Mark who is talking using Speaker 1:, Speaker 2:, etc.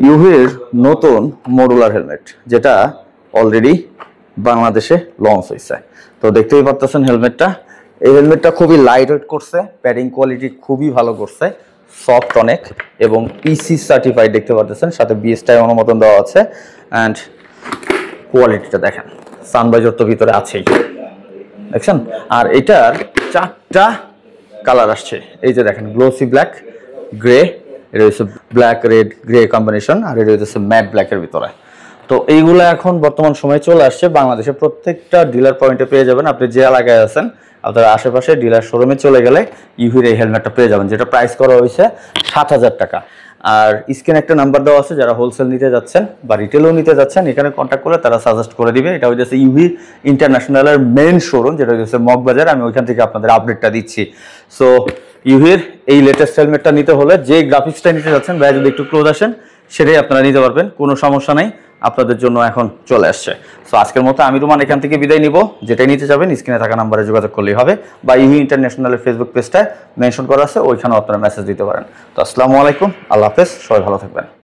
Speaker 1: ইউভির নতুন modular helmet, যেটা already বাংলাদেশে লঞ্চ হয়েছে। তো দেখতেই পাচ্ছেন হেলমেটটা, এই হেলমেটটা খুবই লাইট ওয়েট করছে, প্যাডিং কোয়ালিটি খুবই ভালো করছে, সফট অনেক, এবং পিসি সার্টিফাইড দেখতে পাচ্ছেন, সাথে বিএসটাই অনুমোদন দেওয়া আছে। অ্যান্ড কোয়ালিটিটা দেখেন, সানভাইজার তো ভিতরে আছেই, দেখছেন। আর এটার 4টা কালার আসছে, এই যে দেখেন, গ্লোসি ব্ল্যাক, গ্রে, এটা হচ্ছে ব্ল্যাক রেড গ্রে কম্বিনেশন, আর এটা হচ্ছে ম্যাট ব্ল্যাকের ভিতরে। তো এইগুলো এখন বর্তমান সময়ে চলে আসছে বাংলাদেশে, প্রত্যেকটা ডিলার পয়েন্টে পেয়ে যাবেন। আপনি যে এলাকায় আছেন আপনার আশেপাশে ডিলার শোরুমে চলে গেলে ইউভির এই হেলমেটটা পেয়ে যাবেন, যেটা প্রাইস করা হয়েছে 7,000 টাকা। আর স্ক্রিনে একটা নাম্বার দেওয়া আছে, যারা হোলসেল নিতে যাচ্ছেন বা রিটেলও নিতে যাচ্ছেন, এখানে কন্ট্যাক্ট করলে তারা সাজেস্ট করে দিবে। এটা হচ্ছে ইউভি ইন্টারন্যাশনালের মেইন শোরুম, যেটা হচ্ছে মগবাজার। আমি ওইখান থেকে আপনাদের আপডেটটা দিচ্ছি। সো ইউভির এই লেটেস্ট হেলমেটটা নিতে হলে যে গ্রাফিক্সটা নিতে যাচ্ছেন, ভাই যদি একটু ক্লোজ আসেন, সেটাই আপনারা নিতে পারবেন, কোনো সমস্যা নাই, আপনাদের জন্য এখন চলে আসছে। সো আজকের মতো আমি রুমান এখান থেকে বিদায় নিব। যেটাই নিতে যাবেন স্ক্রিনে থাকা নাম্বারে যোগাযোগ করলেই হবে, বা ইউভি ইন্টারন্যাশনালের ফেসবুক পেজটায় মেনশন করা আছে, ওইখানেও আপনারা মেসেজ দিতে পারেন। তো আসসালামু আলাইকুম, আল্লাহ হাফেজ, সবাই ভালো থাকবেন।